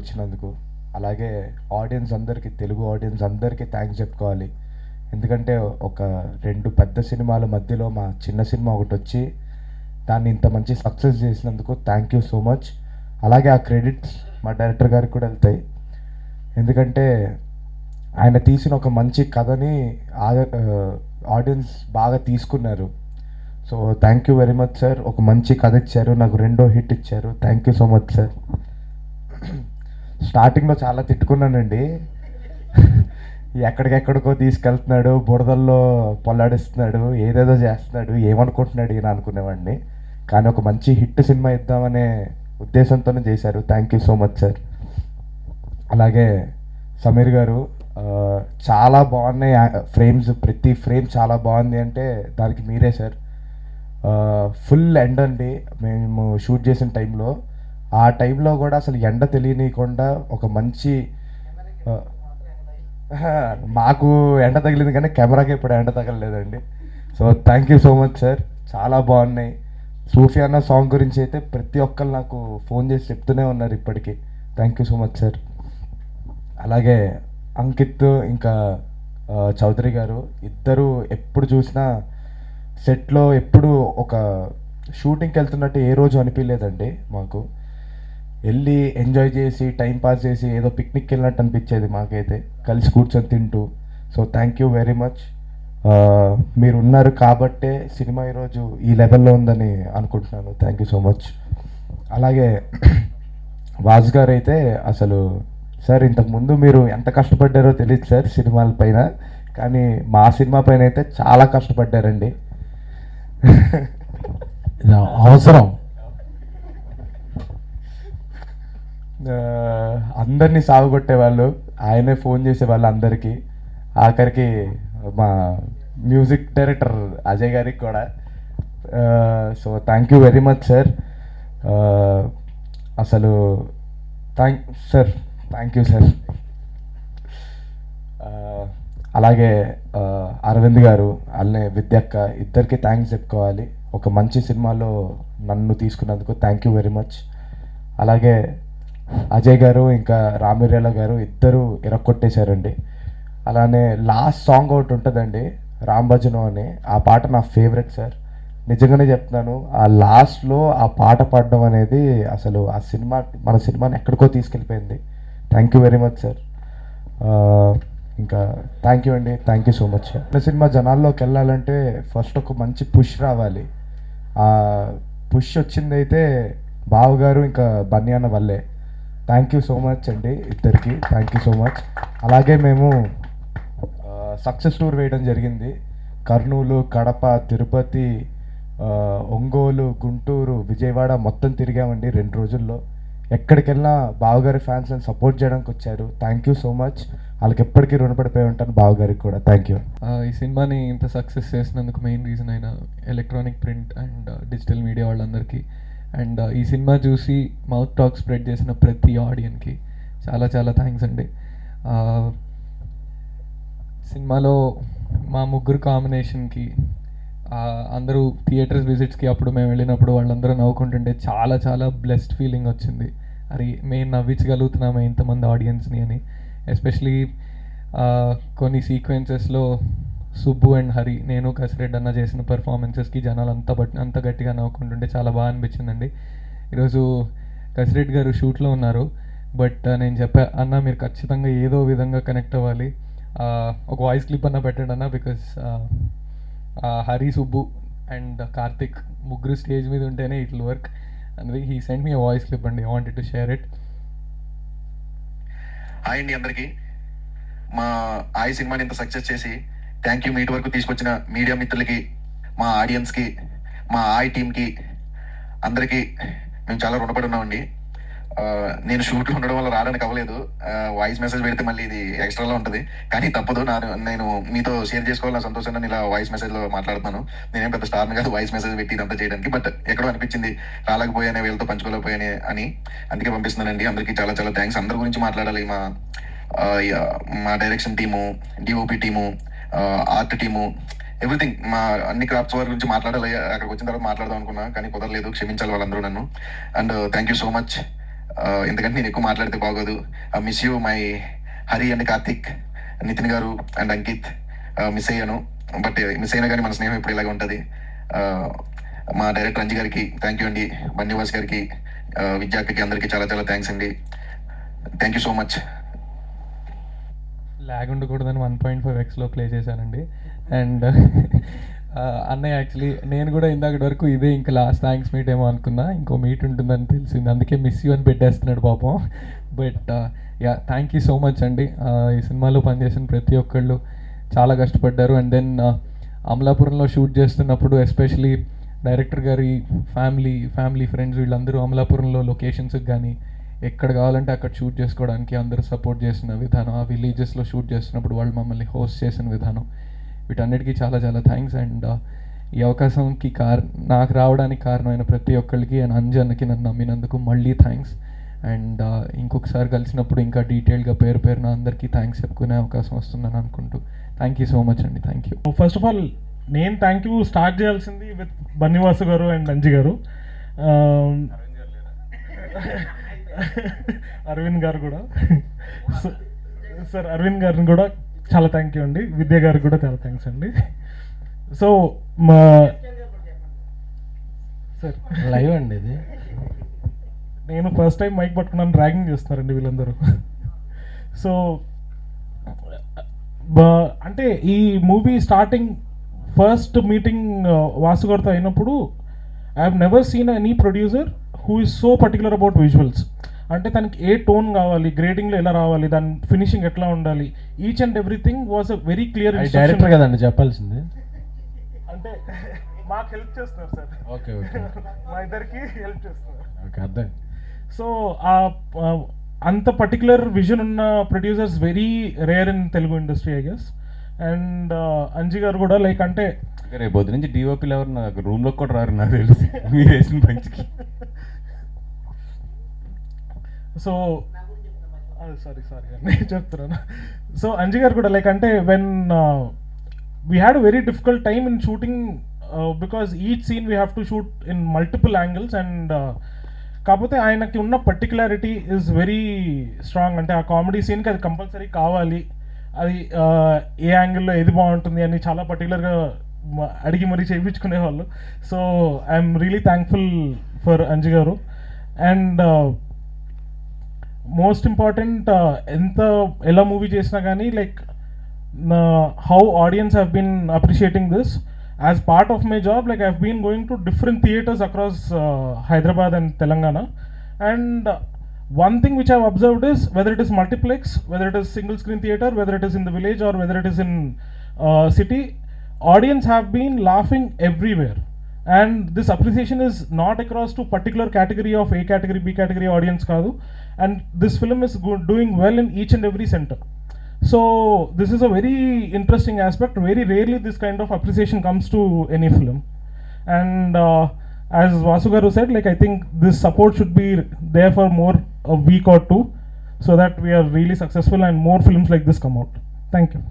వచ్చినందుకు. అలాగే ఆడియన్స్ అందరికీ, తెలుగు ఆడియన్స్ అందరికీ థ్యాంక్స్ చెప్పుకోవాలి. ఎందుకంటే ఒక 2 పెద్ద సినిమాల మధ్యలో మా చిన్న సినిమా ఒకటి వచ్చి దాన్ని ఇంత మంచి సక్సెస్ చేసినందుకు థ్యాంక్ యూ సో మచ్. అలాగే ఆ క్రెడిట్స్ మా డైరెక్టర్ గారికి కూడా వెళ్తాయి. ఎందుకంటే ఆయన తీసిన ఒక మంచి కథని ఆడియన్స్ బాగా తీసుకున్నారు. So thank you very much sir. ఒక మంచి కథ ఇచ్చారు, నాకు 2వ హిట్ ఇచ్చారు. Thank you so much sir. స్టార్టింగ్లో చాలా తిట్టుకున్నానండి. ఎక్కడికెక్కడికో తీసుకెళ్తున్నాడు, బురదల్లో పొల్లాడిస్తున్నాడు, ఏదేదో చేస్తున్నాడు, ఏమనుకుంటున్నాడు ఈయన అనుకునేవాడిని. కానీ ఒక మంచి హిట్ సినిమా ఇద్దామనే ఉద్దేశంతోనే చేశారు. Thank you so much sir. అలాగే సమీర్ గారు, చాలా బాగున్నాయి ఫ్రేమ్స్, ప్రతి ఫ్రేమ్ చాలా బాగుంది అంటే దానికి మీరే సార్. ఫుల్ ఎండ అండి మేము షూట్ చేసిన టైంలో. ఆ టైంలో కూడా అసలు ఎండ తెలియనియకుండా ఒక మంచి, మాకు ఎండ తగిలింది కానీ కెమెరాకి ఇప్పుడు ఎండ తగలలేదండి. So thank you so much sir, చాలా బాగున్నాయి. సూఫియానా సాంగ్ గురించి అయితే ప్రతి ఒక్కరు నాకు ఫోన్ చేసి చెప్తూనే ఉన్నారు ఇప్పటికీ. Thank you so much sir. అలాగే అంకిత్ ఇంకా చౌదరి గారు ఇద్దరు ఎప్పుడు చూసినా సెట్లో ఎప్పుడు ఒక షూటింగ్కి వెళ్తున్నట్టు ఏ రోజు అనిపించలేదండి మాకు. వెళ్ళి ఎంజాయ్ చేసి టైం పాస్ చేసి ఏదో పిక్నిక్కి వెళ్ళినట్టు అనిపించేది మాకైతే, కలిసి కూర్చొని తింటూ. So thank you very much. మీరు ఉన్నారు కాబట్టే సినిమా ఈరోజు ఈ లెవెల్లో ఉందని అనుకుంటున్నాను. Thank you so much. అలాగే వాజ్ గారు అయితే అసలు సార్ ఇంతకుముందు మీరు ఎంత కష్టపడ్డారో తెలియదు సార్ సినిమాల పైన, కానీ మా సినిమా పైన అయితే చాలా కష్టపడ్డారండి. అవసరం. అందరినీ సాగుకొట్టేవాళ్ళు, ఆయనే ఫోన్ చేసేవాళ్ళు అందరికీ. ఆఖరికి మా మ్యూజిక్ డైరెక్టర్ అజయ్ గారికి కూడా. So thank you very much sir. అసలు థ్యాంక్ యూ సార్. అలాగే అరవింద్ గారు, అలానే విద్యక్క, ఇద్దరికి థ్యాంక్స్ చెప్పుకోవాలి. ఒక మంచి సినిమాలో నన్ను తీసుకున్నందుకు థ్యాంక్ యూ వెరీ మచ్. అలాగే అజయ్ గారు ఇంకా రామిరేల గారు ఇద్దరు ఇరక్కొట్టేశారండి. అలానే లాస్ట్ సాంగ్ ఒకటి ఉంటుందండి, రామ్ భజనో అని. ఆ పాట నా ఫేవరెట్ సార్, నిజంగానే చెప్తున్నాను. ఆ లాస్ట్లో ఆ పాట పాడడం అనేది అసలు ఆ సినిమా, మన సినిమాని ఎక్కడికో తీసుకెళ్ళిపోయింది. Thank you very much sir. ఇంకా థ్యాంక్ యూ అండి, thank you so much. Cinema జనాల్లోకి వెళ్ళాలంటే ఫస్ట్ ఒక మంచి పుష్ రావాలి. ఆ పుష్ వచ్చిందైతే బావగారు ఇంకా బన్యాన్న వల్లే. థ్యాంక్ యూ సో మచ్ అండి ఇద్దరికి, థ్యాంక్ యూ సో మచ్. అలాగే మేము సక్సెస్ టూర్ వేయడం జరిగింది. కర్నూలు, కడప, తిరుపతి, ఒంగోలు, గుంటూరు, విజయవాడ మొత్తం తిరిగామండి 2 రోజుల్లో. ఎక్కడికి వెళ్ళినా బావగారి ఫ్యాన్స్ అని సపోర్ట్ చేయడానికి వచ్చారు. Thank you so much. వాళ్ళకి ఎప్పటికీ రుణపడిపోయి ఉంటాను, బావగారికి కూడా. Thank you. ఈ సినిమాని ఇంత సక్సెస్ చేసినందుకు మెయిన్ రీజన్ అయిన electronic, print and digital media వాళ్ళందరికీ, అండ్ ఈ సినిమా చూసి మౌత్ టాక్ స్ప్రెడ్ చేసిన ప్రతి ఆడియన్కి చాలా చాలా థ్యాంక్స్ అండి. సినిమాలో మా ముగ్గురు కాంబినేషన్కి అందరూ థియేటర్స్ విజిట్స్కి అప్పుడు మేము వెళ్ళినప్పుడు వాళ్ళందరూ నవ్వుకుంటుంటే చాలా చాలా బ్లెస్డ్ ఫీలింగ్ వచ్చింది. అది మేము నవ్వించగలుగుతున్నాము ఇంతమంది ఆడియన్స్ని అని. ఎస్పెషలీ కొన్ని సీక్వెన్సెస్లో సుబ్బు అండ్ హరి, నేను కసిరెడ్డి అన్న చేసిన పర్ఫార్మెన్సెస్కి జనాలు అంత గట్టిగా నవ్వుకుంటుంటే చాలా బాగా అనిపించిందండి. ఈరోజు కసిరెడ్డి గారు షూట్లో ఉన్నారు, బట్ నేను చెప్పా అన్న మీరు ఖచ్చితంగా ఏదో విధంగా కనెక్ట్ అవ్వాలి, ఒక వాయిస్ క్లిప్ అన్న పెట్టండి అన్న, బికాస్ హరి, సుబ్బు అండ్ కార్తిక్ ముగ్గురు స్టేజ్ మీద ఉంటేనే ఇట్ విల్ వర్క్ అనేది. He send me a voice clip అండి, I wanted to share it. Hi అండి అందరికీ. మా ఆయి సినిమాని ఇంత సక్సెస్ చేసి థ్యాంక్ యూ మీట్ వరకు తీసుకొచ్చిన మీడియా మిత్రులకి, మా ఆడియన్స్కి, మా ఆయి టీమ్కి అందరికీ మేము చాలా రుణపడి ఉన్నామండి. నేను షూట్లో ఉండడం వల్ల రావడానికి అవ్వలేదు. వాయిస్ మెసేజ్ పెడితే మళ్ళీ ఇది ఎక్స్ట్రాలో ఉంటుంది, కానీ తప్పదు. నేను మీతో షేర్ చేసుకోవాలని సంతోషంగా నేను ఇలా వాయిస్ మెసేజ్లో మాట్లాడుతున్నాను. నేనేం పెద్ద స్టార్ని కాదు వాయిస్ మెసేజ్ పెట్టి ఇదంతా చేయడానికి, బట్ ఎక్కడో అనిపించింది రాలేకపోయానే, వీళ్ళతో పంచుకోలేకపోయానే అని, అందుకే పంపిస్తున్నానండి. అందరికీ చాలా చాలా థ్యాంక్స్. అందరి గురించి మాట్లాడాలి. మా direction team, DOP team, art team, everything, మా అన్ని క్రాఫ్ట్స్ వారి గురించి మాట్లాడాలి. అక్కడికి వచ్చిన తర్వాత మాట్లాడదాం అనుకున్నా, కానీ కుదరలేదు, క్షమించాలి వాళ్ళందరూ నన్ను. And thank you so much. ఎందుకంటే నేను ఎక్కువ మాట్లాడితే బాగోదు. Miss you my Hari and Karthik, Nitin garu and Ankit. Miss అయ్యాను, బట్ మిస్ అయినా కానీ మన స్నేహం ఇప్పుడు ఇలాగే ఉంటుంది. మా డైరెక్టర్ అంజి గారికి థ్యాంక్ యూ అండి, బన్నీవాస్ గారికి, విద్యార్థికి అందరికీ చాలా చాలా థ్యాంక్స్ అండి. Thank you so much. Lag ఉండకూడదని 1.5xలో ప్లే చేశానండి. అండ్ అన్నయ్య యాక్చువల్లీ నేను కూడా ఇందాకటి వరకు ఇదే ఇంకా లాస్ట్ థ్యాంక్స్ మీట్ ఏమో అనుకున్నా, ఇంకో మీట్ ఉంటుందని తెలిసింది, అందుకే మిస్ యూ అని పెట్టేస్తున్నాడు పాపం. But yeah, thank you so much అండి. ఈ సినిమాలో పనిచేసిన ప్రతి ఒక్కళ్ళు చాలా కష్టపడ్డారు. అండ్ దెన్ అమలాపురంలో షూట్ చేస్తున్నప్పుడు ఎస్పెషలీ డైరెక్టర్ గారి ఫ్యామిలీ ఫ్రెండ్స్ వీళ్ళందరూ అమలాపురంలో లొకేషన్స్కి కానీ ఎక్కడ కావాలంటే అక్కడ షూట్ చేసుకోవడానికి అందరూ సపోర్ట్ చేసిన విధానం, ఆ విలేజెస్లో షూట్ చేస్తున్నప్పుడు వాళ్ళు మమ్మల్ని హోస్ట్ చేసిన విధానం, వీటన్నిటికీ చాలా చాలా థ్యాంక్స్. అండ్ ఈ అవకాశంకి నాకు రావడానికి కారణమైన ప్రతి ఒక్కరికి అండ్ అంజన్కి నన్ను నమ్మినందుకు మళ్ళీ థ్యాంక్స్. అండ్ ఇంకొకసారి కలిసినప్పుడు ఇంకా డీటెయిల్గా పేరున అందరికీ థ్యాంక్స్ చెప్పుకునే అవకాశం వస్తుందని అనుకుంటూ థ్యాంక్ యూ సో మచ్ అండి. Thank you. First of all నేను థ్యాంక్ యూ స్టార్ట్ చేయాల్సింది విత్ బన్నీవాసు గారు అండ్ అంజి గారు, అరవింద్ గారు కూడా. సార్ అరవింద్ గారిని కూడా చాలా థ్యాంక్ యూ అండి, విద్య గారికి కూడా చాలా థ్యాంక్స్ అండి. సో మా సార్ లైవ్ అండి ఇది, నేను ఫస్ట్ టైం మైక్ పట్టుకున్నాను, ర్యాగింగ్ చేస్తున్నారండి వీళ్ళందరూ. సో అంటే ఈ movie starting first meeting Vasu గారితో అయినప్పుడు I have never seen any producer who is so particular about visuals. అంటే తనకి ఏ టోన్ కావాలి, గ్రేడింగ్లో ఎలా రావాలి, దాని ఫినిషింగ్ ఎట్లా ఉండాలి, each and everything was a very clear. Director కదండి చెప్పాల్సింది. అంటే మాకు హెల్ప్ చేస్తున్నారు సార్. ఓకే ఓకే, మా ఇద్దరికి హెల్ప్ చేస్తున్నారు. ఓకే అర్థం. సో అంత పర్టికులర్ విజన్ ఉన్న producers very rare in Telugu industry I guess. And Anji గారు కూడా లైక్ అంటే రేపు పొద్దు నుంచి డిఓపీలు ఎవరు నాకు రూమ్లో కూడా రారు నాకు తెలిసి మీరు వేసిన పంచికి. సో సారీ నేను చెప్తున్నాను. సో అంజి గారు కూడా లైక్ అంటే when we had very difficult time in shooting because each scene we have to shoot in multiple angles. And కాకపోతే ఆయనకి ఉన్న పర్టికులారిటీ ఈజ్ వెరీ స్ట్రాంగ్. అంటే ఆ కామెడీ సీన్కి అది కంపల్సరీ కావాలి, అది ఏ యాంగిల్లో ఏది బాగుంటుంది అని చాలా పర్టికులర్గా అడిగి మరీ చేయించుకునేవాళ్ళు. So I'm really thankful for Anji garu. And most important ఎలా మూవీ చేసినా కానీ like how audience have been appreciating this. As part of my job, like I've been going to different theaters across Hyderabad and Telangana, and one thing which I've observed is whether it is multiplex, whether it is single screen theater, whether it is in the village or whether it is in city, audience have been laughing everywhere. And this appreciation is not across to particular category of A category, B category audience kadu, and this film is doing well in each and every center. So this is a very interesting aspect. Very rarely this kind of appreciation comes to any film. And as Vasu garu said, like I think this support should be there for more a week or two, so that we are really successful and more films like this come out. Thank you.